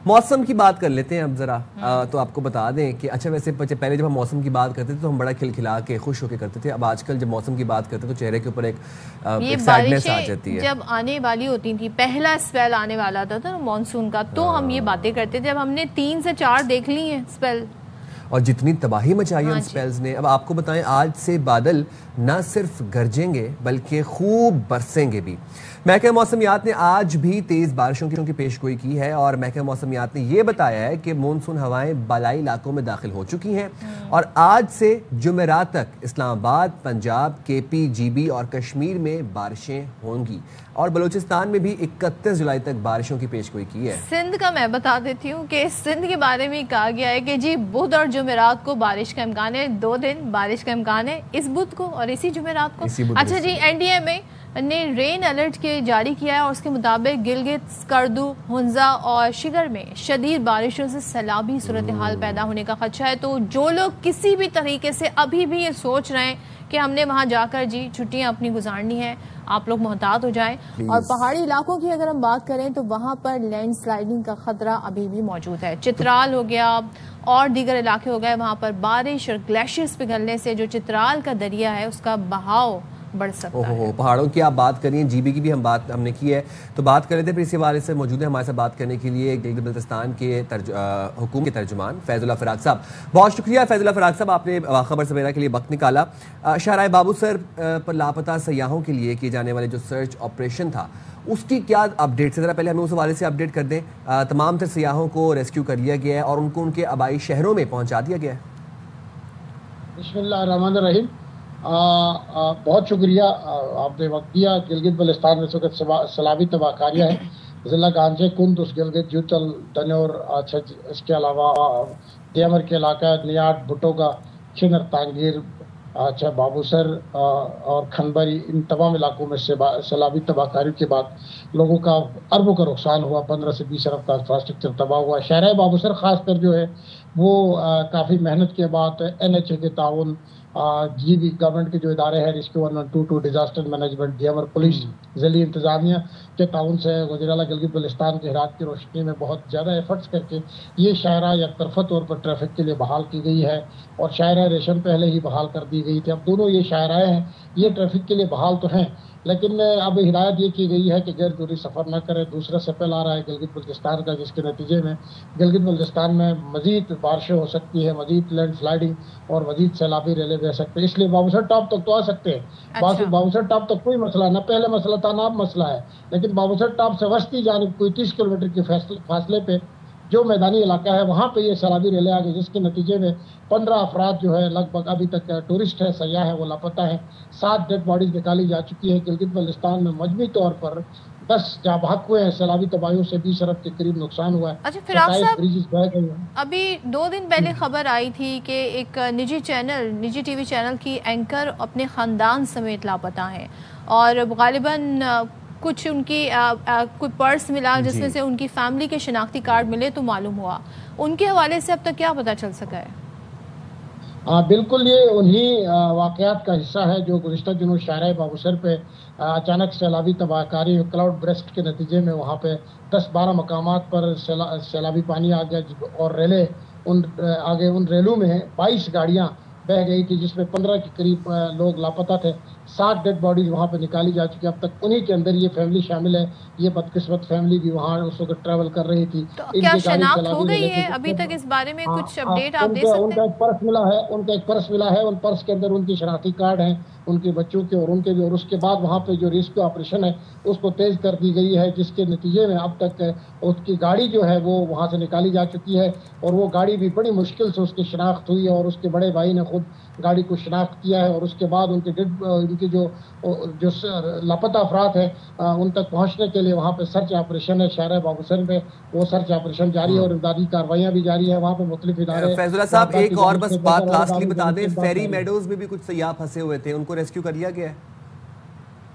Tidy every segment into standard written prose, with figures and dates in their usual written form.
موسم کی بات کر لیتے ہیں اب ذرا. تو آپ کو بتا دیں کہ اچھا ویسے پہلے جب ہم موسم کی بات کرتے تھے تو ہم بڑا کھلکھلا کے خوش ہو کے کرتے تھے. اب آج کل جب موسم کی بات کرتے ہیں تو چہرے کے اوپر ایک سیڈنس آ جاتی ہے. جب آنے والی ہوتی تھی، پہلا اسپیل آنے والا تھا مانسون کا، تو ہم یہ باتیں کرتے تھے. اب ہم نے 3 سے 4 دیکھ لی ہیں اسپیل، اور جتنی تباہی مچائی ان سپیلز نے. اب آپ کو بتائیں آج سے بادل نہ صرف گرجیں گے بلکہ خوب برسیں گے بھی. محکمہ موسمیات نے آج بھی تیز بارشوں کی پیشگوئی کی ہے، اور محکمہ موسمیات نے یہ بتایا ہے کہ مونسون ہوائیں بالائی علاقوں میں داخل ہو چکی ہیں، اور آج سے جمعرات تک اسلام آباد، پنجاب، کے پی، جی بی اور کشمیر میں بارشیں ہوں گی، اور بلوچستان میں بھی 31 جولائی تک بارشوں کی پیشگوئی کی ہے. سندھ کا میں بتا دیتی ہوں کہ سندھ کے بارے میں کہا گیا ہے کہ جی بدھ اور جمعرات کو بارش کا امکان ہے، 2 دن بارش کا امکان ہے، اس بدھ کو اور اسی جمعرات کو. اچھا جی، این ڈی ایم اے نے رین الرٹ کے جاری کیا ہے، اور اس کے مطابق گلگت، سکردو، ہنزا اور شگر میں شدید بارشوں سے سیلابی صورتحال پیدا ہونے کا خدشہ ہے. تو جو لوگ کسی بھی طریقے سے ابھی بھی یہ سوچ رہے ہیں کہ ہم نے وہاں جا کر جی چھٹیاں اپنی گزارنی ہیں، آپ لوگ محتاط ہو جائیں. اور پہاڑی علاقوں کی اگر ہم بات کریں تو وہاں پر لینڈ سلائڈنگ کا خطرہ ابھی بھی موجود ہے. چترال ہو گیا اور دیگر علاقے ہو گئے، وہاں پر بارش اور گلیشیئرز پگھلنے سے جو چترال کا دریا ہے اس کا بہاؤ بڑھ سکتا ہے. پہاڑوں کی آپ بات کریے، جی بی کی بھی ہم نے کی ہے، تو بات کر رہے تھے. پھر اسی حوالے سے موجود ہے ہمارے ساتھ بات کرنے کے لیے گلگت بلتستان کے حکومت کے ترجمان فیض اللہ فراق صاحب. بہت شکریہ فیض اللہ فراق صاحب، آپ نے خبر سویرا کے لیے وقت نکالا. شاہراہ بابو سر پر لاپتہ سیاحوں کے لیے کیے جانے والے جو سرچ آپریشن تھا، اس کی کیا اپڈیٹ ہے؟ ذرا پہلے ہمیں اس حوالے سے اپڈیٹ کر دیں. تمام تر سیاحوں کو ریسکیو کر لیا گیا ہے اور ان کو ان کے آبائی شہروں میں پہنچا دیا گیا ہے. بسم اللہ الرحمن الرحیم. بہت شکریہ، آپ نے وقت دیا. گلگت بلتستان میں اس وقت سیلابی تباہ کاریاں ہیں. ضلع گانجے کند، اس گلگت، جوتل، دنور، اس کے علاوہ دیامر کے علاقہ نیاٹ، بھٹو کا، چنر، تانگیر، بابو سر اور کھنبری، ان تمام علاقوں میں سیلابی تباہ کاری کے بعد لوگوں کا اربوں کا نقصان ہوا. 15 سے 20 ارب کا انفراسٹرکچر تباہ ہوا. شہرہ بابو سر خاص کر جو ہے وہ کافی محنت کے بعد این ایچ اے کے تعاون، جی بھی گورنمنٹ کے جو ادارے ہیں، rescue 112، disaster management, Diamer police, ضلعی انتظامیہ کے تعاون سے وزیراعلیٰ گلگت بلتستان کے ہرات کی روشنی میں بہت زیادہ ایفرٹس کر کے یہ شاہراہ یک طرفہ طور پر ٹریفک کے لیے بحال کی گئی ہے. اور شاہراہ ریشم پہلے ہی بحال کر دی گئی تھی. اب دونوں یہ شاہراہیں ہیں، یہ ٹریفک کے لیے بحال تو ہیں، لیکن اب ہدایت یہ کی گئی ہے کہ غیر ضروری سفر نہ کریں. دوسرا سپیل آ رہا ہے گلگت بلتستان کا، جس کے نتیجے میں گلگت بلتستان میں مزید بارشیں ہو سکتی ہے، مزید لینڈ سلائڈنگ اور مزید سیلابی ریلے بہ سکتے ہیں. اس لیے بابو سر ٹاپ تک تو آ سکتے ہیں. بابو سر ٹاپ تک کوئی مسئلہ نہ پہلے مسئلہ تھا نہ اب مسئلہ ہے، لیکن بابو سر ٹاپ سے وسطی جانب کوئی 30 کلومیٹر کے فاصلے پہ جو میدانی علاقہ ہے وہاں پہ یہ سیلابی ریلے آ گئی، جس کے نتیجے میں 15 افراد جو ہے لگ بھگ ابھی تک ٹورسٹ ہے، سیاح ہے، وہ لاپتہ ہیں. 7 ڈیڈ باڈیز نکالی جا چکی ہے. گلگت بلتستان میں مجموعی طور پر 10 جاں بحق ہوئے ہیں. سیلابی تباہیوں سے 20 ارب کے قریب نقصان ہوا ہے. اچھا فراق صاحب، ابھی 2 دن پہلے خبر آئی تھی کہ ایک نجی ٹی وی چینل کی اینکر اپنے خاندان سمیت لاپتہ ہیں، اور غالباً کچھ ان کی کوئی پرس ملا جس میں سے ان کی فیملی کے شناختی کارڈ ملے تو معلوم ہوا. ان کے حوالے سے اب تک کیا پتہ چل سکا ہے؟ بالکل یہ انہی واقعات کا حصہ ہے جو گزشتہ دنوں شاہراہ بابو سر پہ اچانک سیلابی تباہ کاری، کلاؤڈ برسٹ کے نتیجے میں وہاں پہ 10-12 مقامات پر سیلابی پانی آ گیا، اور ریلے آگے ان ریلوں میں 22 گاڑیاں بہہ گئی تھی، جس میں 15 کے قریب لوگ لاپتہ تھے. 7 ڈیڈ باڈیز وہاں پہ نکالی جا چکی. اب تک انہی کے اندر یہ فیملی شامل ہے. یہ بدقسمت فیملی بھی وہاں اس وقت ٹریول کر رہی تھی. کیا شناخت ہو گئی ہے ابھی تک؟ اس بارے میں کچھ اپڈیٹ آپ دے سکتے ہیں؟ ان کا ایک پرس ملا ہے. ان پرس کے اندر ان کی شناختی کارڈ ہیں، ان کے بچوں کے اور ان کے بھی. اور اس کے بعد وہاں پہ جو ریسکیو آپریشن ہے اس کو تیز کر دی گئی ہے، جس کے نتیجے میں اب تک اس کی گاڑی جو ہے وہ وہاں سے نکالی جا چکی ہے. اور وہ گاڑی بھی بڑی مشکل سے اس کی شناخت ہوئی ہے، اور اس کے بڑے بھائی نے خود گاڑی کو شناخت کیا ہے. اور اس کے بعد ان کے جو لاپتہ افراد ہیں ان تک پہنچنے کے لیے وہاں پہ سرچ آپریشن ہے. شاہراہ بابو سر میں وہ سرچ آپریشن جاری ہے اور امدادی کارروائیاں بھی جاری ہے. وہاں پہ مختلف ادارے. فیض اللہ صاحب ایک اور بس بات لاسٹلی بتا دیں، فیری میڈوز میں بھی کچھ سیاح پھنسے ہوئے تھے، ان کو ریسکیو کر لیا گیا ہے؟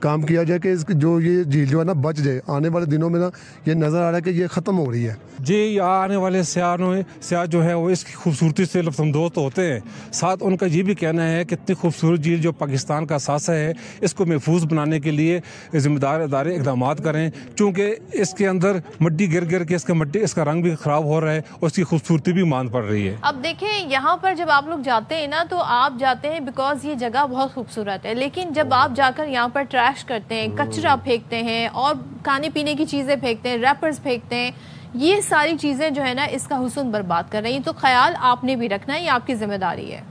کام کیا جائے کہ اس کی جو یہ جھیل جو ہے نا بچ جائے. آنے والے دنوں میں نا یہ نظر آ رہا ہے کہ یہ ختم ہو رہی ہے. جی یہاں آنے والے سیاح جو ہے وہ اس کی خوبصورتی سے لطف اندوز تو ہوتے ہیں, ساتھ ان کا یہ بھی کہنا ہے کہ اتنی خوبصورت جھیل جو پاکستان کا اثاثہ ہے اس کو محفوظ بنانے کے لیے ذمہ دار ادارے اقدامات کریں, چونکہ اس کے اندر مٹی گر گر کے اس کا رنگ بھی خراب ہو رہا ہے اور اس کی خوبصورتی بھی مان پڑ رہی ہے. اب دیکھیں یہاں پر جب آپ لوگ جاتے ہیں نا تو آپ جاتے ہیں بیکاز یہ جگہ بہت خوبصورت ہے, لیکن جب آپ جا کر یہاں پر ٹریش کرتے ہیں, کچرا پھینکتے ہیں اور کھانے پینے کی چیزیں پھینکتے ہیں, ریپرز پھینکتے ہیں, یہ ساری چیزیں جو ہے نا اس کا حسن برباد کر رہی ہیں. تو خیال آپ نے بھی رکھنا ہے, یہ آپ کی ذمہ داری ہے.